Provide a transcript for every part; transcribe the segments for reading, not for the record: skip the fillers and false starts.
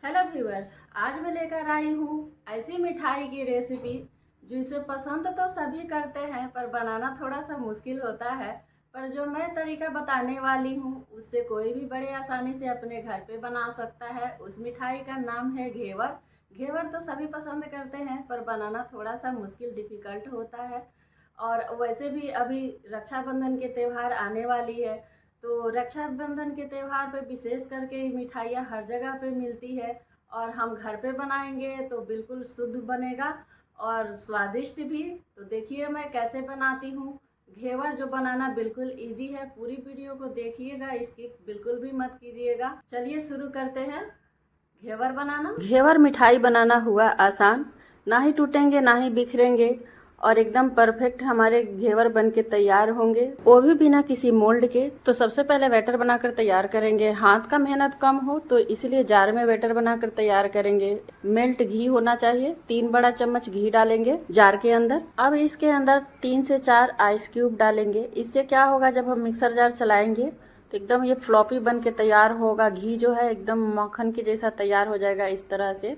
Hello viewers, आज मैं लेकर आई हूँ ऐसी मिठाई की रेसिपी जिसे पसंद तो सभी करते हैं पर बनाना थोड़ा सा मुश्किल होता है। पर जो मैं तरीका बताने वाली हूँ उससे कोई भी बड़े आसानी से अपने घर पे बना सकता है। उस मिठाई का नाम है घेवर। घेवर तो सभी पसंद करते हैं पर बनाना थोड़ा सा मुश्किल डिफ़िकल्ट होता है। और वैसे भी अभी रक्षाबंधन के त्यौहार आने वाली है, तो रक्षाबंधन के त्यौहार पे विशेष करके मिठाइयाँ हर जगह पे मिलती है और हम घर पे बनाएंगे तो बिल्कुल शुद्ध बनेगा और स्वादिष्ट भी। तो देखिए मैं कैसे बनाती हूँ घेवर, जो बनाना बिल्कुल इजी है। पूरी वीडियो को देखिएगा, स्किप बिल्कुल भी मत कीजिएगा। चलिए शुरू करते हैं घेवर बनाना। घेवर मिठाई बनाना हुआ आसान, ना ही टूटेंगे ना ही बिखरेंगे और एकदम परफेक्ट हमारे घेवर बन के तैयार होंगे, वो भी बिना किसी मोल्ड के। तो सबसे पहले बैटर बनाकर तैयार करेंगे। हाथ का मेहनत कम हो तो इसलिए जार में बैटर बनाकर तैयार करेंगे। मेल्ट घी होना चाहिए, 3 बड़ा चम्मच घी डालेंगे जार के अंदर। अब इसके अंदर 3 से 4 आइस क्यूब डालेंगे। इससे क्या होगा, जब हम मिक्सर जार चलाएंगे तो एकदम ये फ्लॉपी बन के तैयार होगा। घी जो है एकदम माखन के जैसा तैयार हो जाएगा। इस तरह से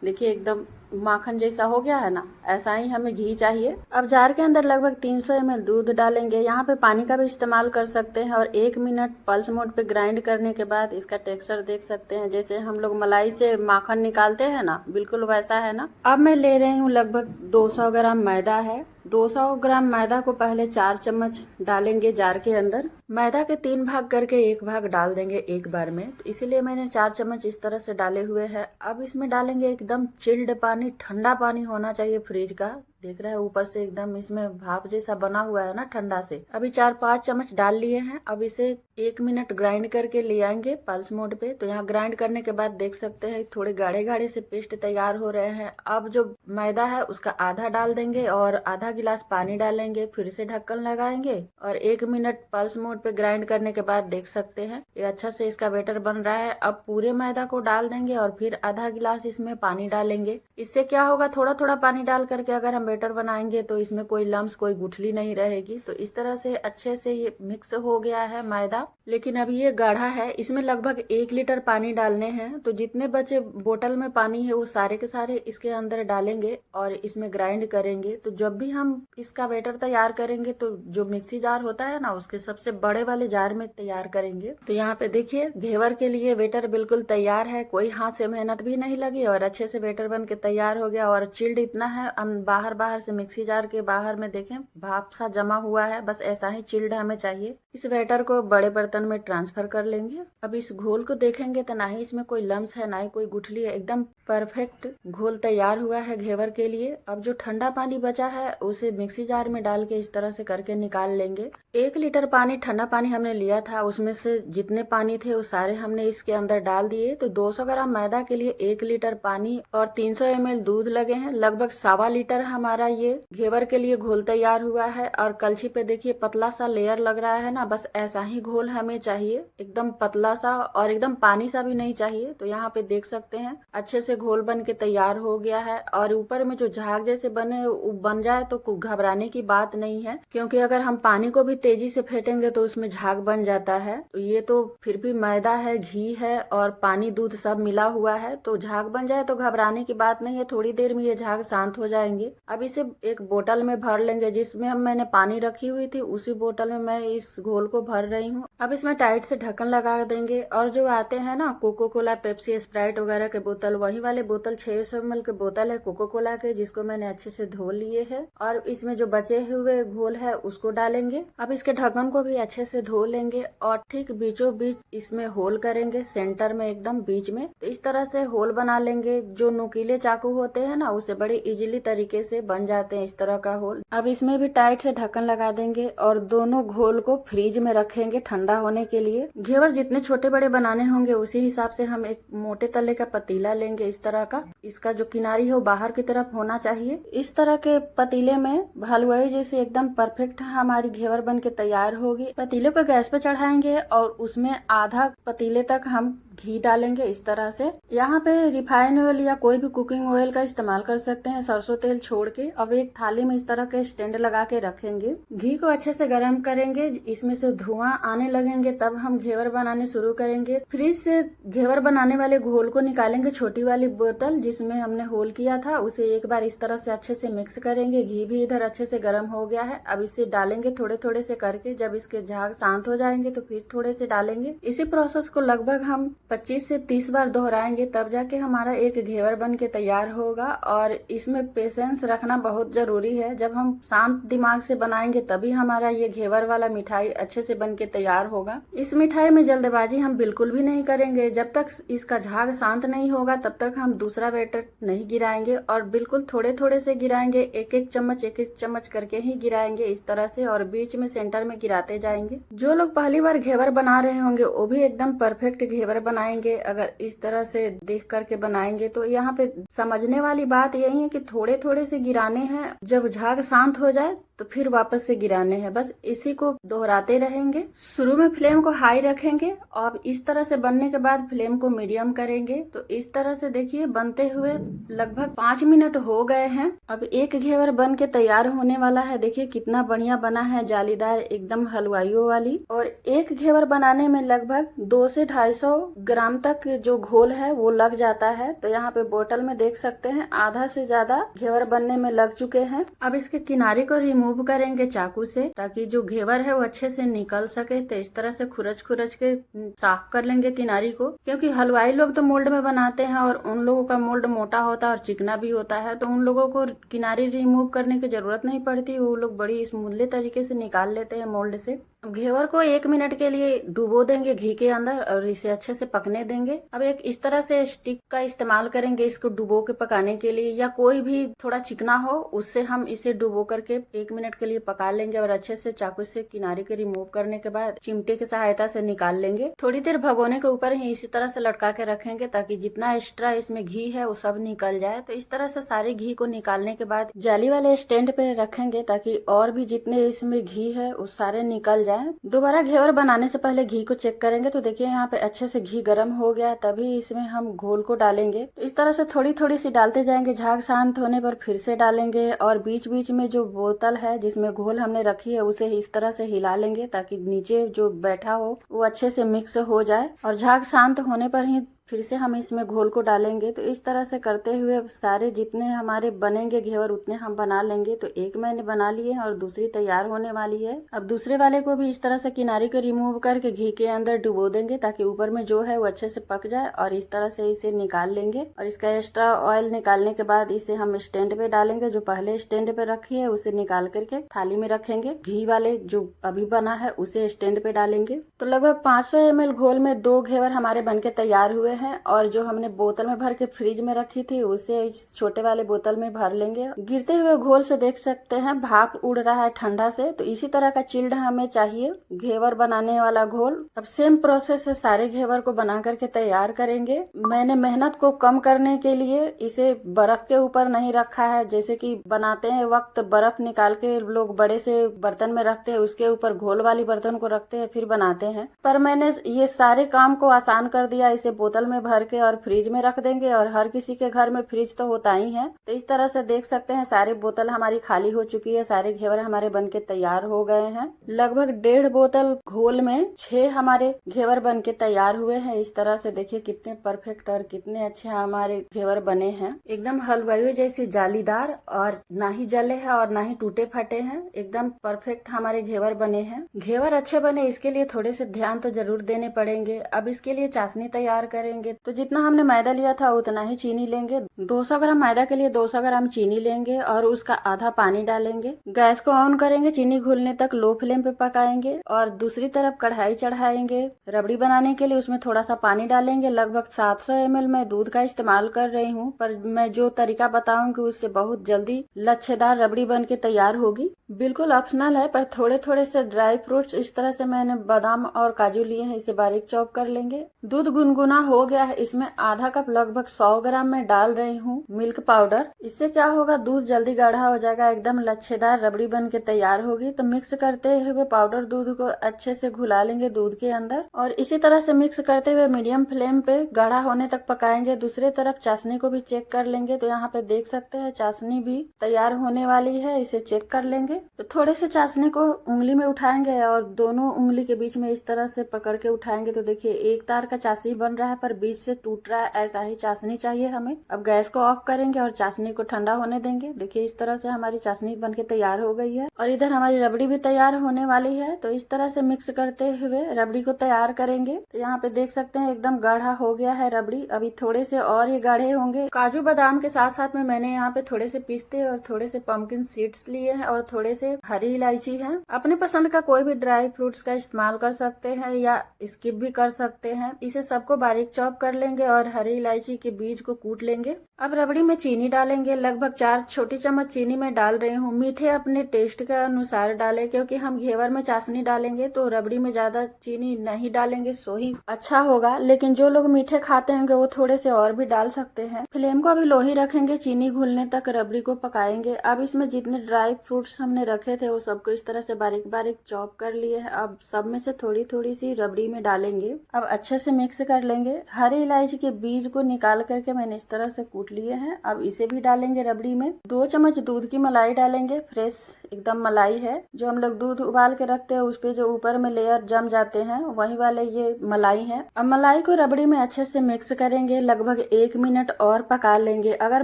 देखिए एकदम माखन जैसा हो गया है ना, ऐसा ही हमें घी चाहिए। अब जार के अंदर लगभग 300 ml दूध डालेंगे। यहाँ पे पानी का भी इस्तेमाल कर सकते हैं और 1 मिनट पल्स मोड पे ग्राइंड करने के बाद इसका टेक्सचर देख सकते हैं। जैसे हम लोग मलाई से माखन निकालते हैं ना, बिल्कुल वैसा है ना। अब मैं ले रही हूँ लगभग 200 ग्राम मैदा है। 200 ग्राम मैदा को पहले 4 चम्मच डालेंगे जार के अंदर। मैदा के 3 भाग करके 1 भाग डाल देंगे एक बार में, तो इसीलिए मैंने 4 चम्मच इस तरह से डाले हुए हैं। अब इसमें डालेंगे एकदम चिल्ड पानी, ठंडा पानी होना चाहिए फ्रिज का। देख रहे हैं ऊपर से एकदम इसमें भाप जैसा बना हुआ है ना ठंडा से। अभी 4-5 चम्मच डाल लिए हैं। अब इसे 1 मिनट ग्राइंड करके ले आएंगे पल्स मोड पे। तो यहाँ ग्राइंड करने के बाद देख सकते हैं थोड़े गाढ़े गाढ़े से पेस्ट तैयार हो रहे हैं। अब जो मैदा है उसका आधा डाल देंगे और आधा गिलास पानी डालेंगे। फिर से ढक्कन लगाएंगे और 1 मिनट पल्स मोड पे ग्राइंड करने के बाद देख सकते हैं ये अच्छा से इसका बैटर बन रहा है। अब पूरे मैदा को डाल देंगे और फिर आधा गिलास इसमें पानी डालेंगे। इससे क्या होगा, थोड़ा थोड़ा पानी डाल करके अगर हम बैटर बनाएंगे तो इसमें कोई लम्स, कोई गुठली नहीं रहेगी। तो इस तरह से अच्छे से ये मिक्स हो गया है मैदा। लेकिन अब ये गाढ़ा है, इसमें लगभग 1 लीटर पानी डालने हैं। तो जितने बचे बोतल में पानी है वो सारे के सारे इसके अंदर डालेंगे और इसमें ग्राइंड करेंगे। तो जब भी हम इसका बैटर तैयार करेंगे तो जो मिक्सी जार होता है ना, उसके सबसे बड़े वाले जार में तैयार करेंगे। तो यहाँ पे देखिए घेवर के लिए बैटर बिल्कुल तैयार है, कोई हाथ से मेहनत भी नहीं लगी और अच्छे से बैटर बन के तैयार हो गया। और चिल्ड इतना है, बाहर बाहर से मिक्सी जार के बाहर में देखें भाप सा जमा हुआ है, बस ऐसा ही चिल्ड हमें चाहिए। इस बैटर को बड़े बर्तन में ट्रांसफर कर लेंगे। अब इस घोल को देखेंगे तो ना ही इसमें कोई लम्स है, ना ही कोई गुठली है, एकदम परफेक्ट घोल तैयार हुआ है घेवर के लिए। अब जो ठंडा पानी बचा है उसे मिक्सी जार में डाल के इस तरह से करके निकाल लेंगे। 1 लीटर पानी, ठंडा पानी हमने लिया था, उसमें से जितने पानी थे वो सारे हमने इसके अंदर डाल दिए। तो 200 ग्राम मैदा के लिए 1 लीटर पानी और 300 ml दूध लगे हैं। लगभग 1.25 लीटर हमारा ये घेवर के लिए घोल तैयार हुआ है। और कलछी पे देखिए पतला सा लेयर लग रहा है ना, बस ऐसा ही घोल हमें चाहिए, एकदम पतला सा और एकदम पानी सा भी नहीं चाहिए। तो यहाँ पे देख सकते हैं अच्छे से घोल बन के तैयार हो गया है। और ऊपर में जो झाग जैसे बन जाए तो घबराने की बात नहीं है, क्योंकि अगर हम पानी को भी तेजी से फेंटेंगे तो उसमें झाग बन जाता है। तो ये तो फिर भी मैदा है, घी है और पानी दूध सब मिला हुआ है, तो झाग बन जाए तो घबराने की बात नहीं है, थोड़ी देर में ये झाग शांत हो जाएंगे। अब इसे एक बोतल में भर लेंगे। जिसमें मैंने पानी रखी हुई थी उसी बोतल में मैं इस घोल को भर रही हूँ। अब इसमें टाइट से ढक्कन लगा देंगे। और जो आते हैं ना कोको कोला, पेप्सी, स्प्राइट वगैरह के बोतल, वही वाले बोतल 600 ml के बोतल है कोको कोला के, जिसको मैंने अच्छे से धो लिए है। और इसमें जो बचे हुए घोल है उसको डालेंगे। अब इसके ढक्कन को भी अच्छे से धो लेंगे और ठीक बीचों बीच इसमें होल करेंगे, सेंटर में एकदम बीच में। तो इस तरह से होल बना लेंगे। जो नुकीले चाकू होते हैं ना, उसे बड़े इजीली तरीके से बन जाते हैं इस तरह का होल। अब इसमें भी टाइट से ढक्कन लगा देंगे और दोनों घोल को फ्रीज में रखेंगे ठंडा होने के लिए। घेवर जितने छोटे बड़े बनाने होंगे उसी हिसाब से हम एक मोटे तले का पतीला लेंगे इस तरह का। इसका जो किनारी है वो बाहर की तरफ होना चाहिए। इस तरह के पतीले में हलवाई जैसे एकदम परफेक्ट हमारी घेवर बन के तैयार होगी। पतीले को गैस पे चढ़ाएंगे और उसमें आधा पतीले तक हम घी डालेंगे इस तरह से। यहाँ पे रिफाइन ऑयल या कोई भी कुकिंग ऑयल का इस्तेमाल कर सकते हैं, सरसों तेल छोड़ के। और एक थाली में इस तरह के स्टैंड लगा के रखेंगे। घी को अच्छे से गर्म करेंगे, इसमें से धुआं आने लगेंगे तब हम घेवर बनाने शुरू करेंगे। फ्रिज से घेवर बनाने वाले घोल को निकालेंगे, छोटी वाली बोतल जिसमें हमने होल किया था उसे एक बार इस तरह से अच्छे से मिक्स करेंगे। घी भी इधर अच्छे से गर्म हो गया है। अब इसे डालेंगे थोड़े थोड़े से करके। जब इसके झाग शांत हो जाएंगे तो फिर थोड़े से डालेंगे। इसी प्रोसेस को लगभग हम 25 से 30 बार दोहराएंगे, तब जाके हमारा एक घेवर बन के तैयार होगा। और इसमें पेशेंस रखना बहुत जरूरी है। जब हम शांत दिमाग से बनाएंगे तभी हमारा ये घेवर वाला मिठाई अच्छे से बन के तैयार होगा। इस मिठाई में जल्दबाजी हम बिल्कुल भी नहीं करेंगे। जब तक इसका झाग शांत नहीं होगा तब तक हम दूसरा बैटर नहीं गिराएंगे और बिल्कुल थोड़े थोड़े से गिराएंगे। एक एक चम्मच करके ही गिराएंगे इस तरह से, और बीच में सेंटर में गिराते जाएंगे। जो लोग पहली बार घेवर बना रहे होंगे वो भी एकदम परफेक्ट घेवर बनाएंगे अगर इस तरह से देख करके बनाएंगे। तो यहाँ पे समझने वाली बात यही है कि थोड़े थोड़े से गिराने हैं, जब झाग शांत हो जाए तो फिर वापस से गिराने हैं। बस इसी को दोहराते रहेंगे। शुरू में फ्लेम को हाई रखेंगे और इस तरह से बनने के बाद फ्लेम को मीडियम करेंगे। तो इस तरह से देखिए बनते हुए लगभग 5 मिनट हो गए हैं। अब एक घेवर बन के तैयार होने वाला है। देखिए कितना बढ़िया बना है, जालीदार एकदम हलवाइयों वाली। और एक घेवर बनाने में लगभग 200 से 250 ग्राम तक जो घोल है वो लग जाता है। तो यहाँ पे बोतल में देख सकते हैं आधा से ज्यादा घेवर बनने में लग चुके हैं। अब इसके किनारे को रिमूव करेंगे चाकू से, ताकि जो घेवर है वो अच्छे से निकल सके। तो इस तरह से खुरच के साफ कर लेंगे किनारी को, क्योंकि हलवाई लोग तो मोल्ड में बनाते हैं और उन लोगों का मोल्ड मोटा होता है और चिकना भी होता है, तो उन लोगों को किनारी रिमूव करने की जरूरत नहीं पड़ती। वो लोग बड़ी स्मूथली तरीके से निकाल लेते हैं मोल्ड से। घेवर को 1 मिनट के लिए डुबो देंगे घी के अंदर और इसे अच्छे से पकने देंगे। अब एक इस तरह से स्टिक का इस्तेमाल करेंगे इसको डुबो के पकाने के लिए, या कोई भी थोड़ा चिकना हो उससे हम इसे डुबो करके 1 मिनट के लिए पका लेंगे। और अच्छे से चाकू से किनारे के रिमूव करने के बाद चिमटे की सहायता से निकाल लेंगे। थोड़ी देर भगोने के ऊपर ही इसी तरह से लटका के रखेंगे ताकि जितना एक्स्ट्रा इसमें घी है वो सब निकल जाए। तो इस तरह से सारे घी को निकालने के बाद जाली वाले स्टैंड पे रखेंगे ताकि और भी जितने इसमें घी है वो सारे निकल जाए। दोबारा घेवर बनाने से पहले घी को चेक करेंगे। तो देखिए यहाँ पे अच्छे से घी गर्म हो गया, तभी इसमें हम घोल को डालेंगे। तो इस तरह से थोड़ी थोड़ी सी डालते जाएंगे। झाग शांत होने पर फिर से डालेंगे और बीच बीच में जो बोतल है जिसमें घोल हमने रखी है उसे इस तरह से हिला लेंगे ताकि नीचे जो बैठा हो वो अच्छे से मिक्स हो जाए। और झाग शांत होने पर ही फिर से हम इसमें घोल को डालेंगे। तो इस तरह से करते हुए सारे जितने हमारे बनेंगे घेवर उतने हम बना लेंगे। तो एक मैंने बना लिए है और दूसरी तैयार होने वाली है। अब दूसरे वाले को भी इस तरह से किनारे को रिमूव करके घी के अंदर डुबो देंगे ताकि ऊपर में जो है वो अच्छे से पक जाए। और इस तरह से इसे निकाल लेंगे और इसका एक्स्ट्रा ऑयल निकालने के बाद इसे हम स्टैंड पे डालेंगे। जो पहले स्टैंड पे रखी है उसे निकाल करके थाली में रखेंगे। घी वाले जो अभी बना है उसे स्टैंड पे डालेंगे। तो लगभग 500 ml घोल में 2 घेवर हमारे बनके तैयार हुए हैं। और जो हमने बोतल में भर के फ्रिज में रखी थी उसे इस छोटे वाले बोतल में भर लेंगे। गिरते हुए घोल से देख सकते हैं भाप उड़ रहा है ठंडा से। तो इसी तरह का चिल्ड हमें चाहिए घेवर बनाने वाला घोल। अब सेम प्रोसेस से सारे घेवर को बना करके तैयार करेंगे। मैंने मेहनत को कम करने के लिए इसे बर्फ के ऊपर नहीं रखा है। जैसे कि बनाते हैं वक्त बर्फ निकाल के लोग बड़े से बर्तन में रखते हैं, उसके ऊपर घोल वाली बर्तन को रखते हैं फिर बनाते हैं। पर मैंने ये सारे काम को आसान कर दिया। इसे बोतल में भर के और फ्रिज में रख देंगे और हर किसी के घर में फ्रिज तो होता ही है। तो इस तरह से देख सकते हैं सारी बोतल हमारी खाली हो चुकी है। सारे घेवर हमारे बनके तैयार हो गए हैं। लगभग 1.5 बोतल घोल में 6 हमारे घेवर बनके तैयार हुए हैं। इस तरह से देखिए कितने परफेक्ट और कितने अच्छे हमारे घेवर बने हैं। एकदम हलवाई जैसे जालीदार, और ना ही जले हैं और ना ही टूटे फटे हैं। एकदम परफेक्ट हमारे घेवर बने हैं। घेवर अच्छे बने इसके लिए थोड़े से ध्यान तो जरूर देने पड़ेंगे। अब इसके लिए चाशनी तैयार करेंगे। तो जितना हमने मैदा लिया था उतना ही चीनी लेंगे। 200 ग्राम मैदा के लिए 200 ग्राम चीनी लेंगे और उसका आधा पानी डालेंगे। गैस को ऑन करेंगे, चीनी घुलने तक लो फ्लेम पे पकाएंगे। और दूसरी तरफ कढ़ाई चढ़ाएंगे। रबड़ी बनाने के लिए उसमें थोड़ा सा पानी डालेंगे। लगभग 700 ml मैं दूध का इस्तेमाल कर रही हूँ, पर मैं जो तरीका बताऊंगी उससे बहुत जल्दी लच्छेदार रबड़ी बन के तैयार होगी। बिल्कुल ऑप्शनल है, पर थोड़े थोड़े से ड्राई फ्रूट्स इस तरह से मैंने बादाम और काजू लिए हैं, इसे बारीक चॉप कर लेंगे। दूध गुनगुना हो गया है। इसमें आधा कप लगभग 100 ग्राम में डाल रही हूँ मिल्क पाउडर। इससे क्या होगा, दूध जल्दी गाढ़ा हो जाएगा, एकदम लच्छेदार रबड़ी बन के तैयार होगी। तो मिक्स करते हुए पाउडर दूध को अच्छे से घुला लेंगे दूध के अंदर, और इसी तरह से मिक्स करते हुए मीडियम फ्लेम पे गाढ़ा होने तक पकाएंगे। दूसरे तरफ चाशनी को भी चेक कर लेंगे। तो यहाँ पे देख सकते हैं चाशनी भी तैयार होने वाली है, इसे चेक कर लेंगे। तो थोड़े से चाशनी को उंगली में उठाएंगे और दोनों उंगली के बीच में इस तरह से पकड़ के उठाएंगे। तो देखिए एक तार का चाशनी बन रहा है पर बीच से टूट रहा है, ऐसा ही चाशनी चाहिए हमें। अब गैस को ऑफ करेंगे और चाशनी को ठंडा होने देंगे। देखिए इस तरह से हमारी चाशनी बनके तैयार हो गई है और इधर हमारी रबड़ी भी तैयार होने वाली है। तो इस तरह से मिक्स करते हुए रबड़ी को तैयार करेंगे। तो यहाँ पे देख सकते हैं एकदम गाढ़ा हो गया है रबड़ी। अभी थोड़े से और ये गाढ़े होंगे। काजू बादाम के साथ साथ में मैंने यहाँ पे थोड़े से पिस्ते और थोड़े से पंपकिन सीड्स लिए हैं और थोड़े से हरी इलायची है। अपने पसंद का कोई भी ड्राई फ्रूट्स का इस्तेमाल कर सकते हैं या स्किप भी कर सकते हैं। इसे सबको बारीक चॉप कर लेंगे और हरी इलायची के बीज को कूट लेंगे। अब रबड़ी में चीनी डालेंगे। लगभग 4 छोटी चम्मच चीनी में डाल रही हूँ। मीठे अपने टेस्ट के अनुसार डालें, क्योंकि हम घेवर में चाशनी डालेंगे तो रबड़ी में ज्यादा चीनी नहीं डालेंगे सो ही अच्छा होगा। लेकिन जो लोग मीठे खाते होंगे वो थोड़े से और भी डाल सकते हैं। फ्लेम को अभी लो ही रखेंगे, चीनी घुलने तक रबड़ी को पकाएंगे। अब इसमें जितने ड्राई फ्रूट्स हमने रखे थे वो सबको इस तरह से बारीक बारीक चॉप कर लिए हैं। अब सब में से थोड़ी थोड़ी सी रबड़ी में डालेंगे। अब अच्छे से मिक्स कर लेंगे। हरी इलायची के बीज को निकाल करके मैंने इस तरह से कूट लिए हैं। अब इसे भी डालेंगे रबड़ी में। 2 चम्मच दूध की मलाई डालेंगे। फ्रेश एकदम मलाई है, जो हम लोग दूध उबाल के रखते हैं उस पे जो ऊपर में लेयर जम जाते हैं वही वाले ये मलाई है। अब मलाई को रबड़ी में अच्छे से मिक्स करेंगे। लगभग 1 मिनट और पका लेंगे। अगर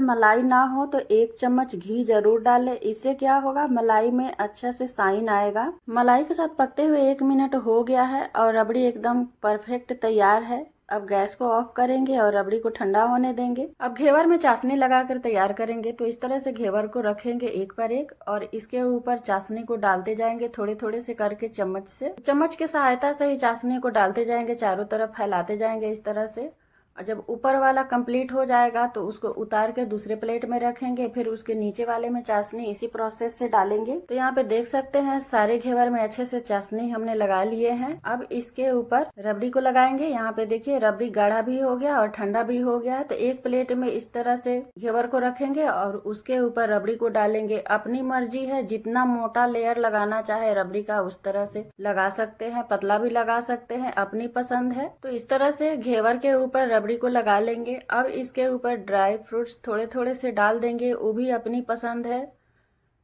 मलाई ना हो तो 1 चम्मच घी जरूर डालें। इससे क्या होगा, मलाई में अच्छा से साइन आएगा। मलाई के साथ पकते हुए 1 मिनट हो गया है और रबड़ी एकदम परफेक्ट तैयार है। अब गैस को ऑफ करेंगे और रबड़ी को ठंडा होने देंगे। अब घेवर में चाशनी लगाकर तैयार करेंगे। तो इस तरह से घेवर को रखेंगे एक पर एक और इसके ऊपर चाशनी को डालते जाएंगे थोड़े थोड़े से करके चम्मच से। चम्मच की सहायता से ही चाशनी को डालते जाएंगे, चारों तरफ फैलाते जाएंगे इस तरह से। और जब ऊपर वाला कंप्लीट हो जाएगा तो उसको उतार के दूसरे प्लेट में रखेंगे। फिर उसके नीचे वाले में चाशनी इसी प्रोसेस से डालेंगे। तो यहाँ पे देख सकते हैं सारे घेवर में अच्छे से चाशनी हमने लगा लिए हैं। अब इसके ऊपर रबड़ी को लगाएंगे। यहाँ पे देखिए रबड़ी गाढ़ा भी हो गया और ठंडा भी हो गया। तो एक प्लेट में इस तरह से घेवर को रखेंगे और उसके ऊपर रबड़ी को डालेंगे। अपनी मर्जी है, जितना मोटा लेयर लगाना चाहे रबड़ी का उस तरह से लगा सकते हैं, पतला भी लगा सकते हैं, अपनी पसंद है। तो इस तरह से घेवर के ऊपर रबड़ी को लगा लेंगे। अब इसके ऊपर ड्राई फ्रूट्स थोड़े थोड़े से डाल देंगे, वो भी अपनी पसंद है,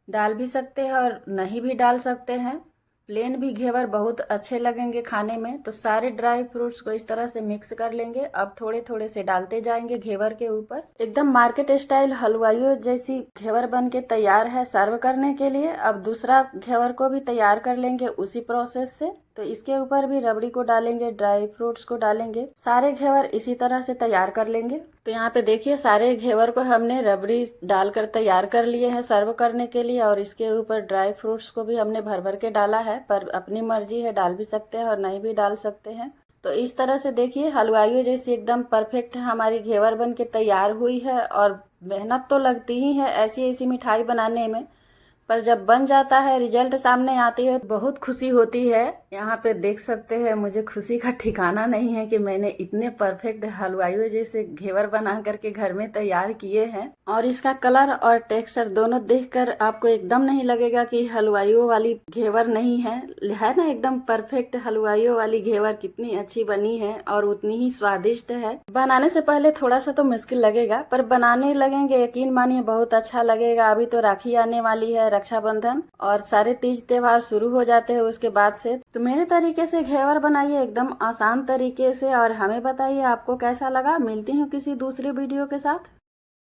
डाल भी सकते हैं और नहीं भी डाल सकते हैं। प्लेन भी घेवर बहुत अच्छे लगेंगे खाने में। तो सारे ड्राई फ्रूट्स को इस तरह से मिक्स कर लेंगे। अब थोड़े थोड़े से डालते जाएंगे घेवर के ऊपर। एकदम मार्केट स्टाइल हलवाइयों जैसी घेवर बन के तैयार है सर्व करने के लिए। अब दूसरा घेवर को भी तैयार कर लेंगे उसी प्रोसेस से। तो इसके ऊपर भी रबड़ी को डालेंगे, ड्राई फ्रूट्स को डालेंगे। सारे घेवर इसी तरह से तैयार कर लेंगे। तो यहाँ पे देखिए सारे घेवर को हमने रबड़ी डालकर तैयार कर लिए हैं सर्व करने के लिए। और इसके ऊपर ड्राई फ्रूट्स को भी हमने भर भर के डाला है, पर अपनी मर्जी है, डाल भी सकते हैं और नहीं भी डाल सकते हैं। तो इस तरह से देखिए हलवाइयों जैसी एकदम परफेक्ट हमारी घेवर बन के तैयार हुई है। और मेहनत तो लगती ही है ऐसी ऐसी मिठाई बनाने में, पर जब बन जाता है, रिजल्ट सामने आती है, बहुत खुशी होती है। यहाँ पे देख सकते हैं मुझे खुशी का ठिकाना नहीं है कि मैंने इतने परफेक्ट हलवाइयों जैसे घेवर बना करके घर में तैयार किए हैं। और इसका कलर और टेक्सचर दोनों देखकर आपको एकदम नहीं लगेगा कि हलवाइयों वाली घेवर नहीं है ना, एकदम परफेक्ट हलवाइयों वाली घेवर कितनी अच्छी बनी है और उतनी ही स्वादिष्ट है। बनाने से पहले थोड़ा सा तो मुश्किल लगेगा, पर बनाने लगेंगे यकीन मानिए बहुत अच्छा लगेगा। अभी तो राखी आने वाली है, रक्षाबंधन, और सारे तीज त्योहार शुरू हो जाते हैं उसके बाद से। तो मेरे तरीके से घेवर बनाइए एकदम आसान तरीके से और हमें बताइए आपको कैसा लगा। मिलती हूँ किसी दूसरे वीडियो के साथ।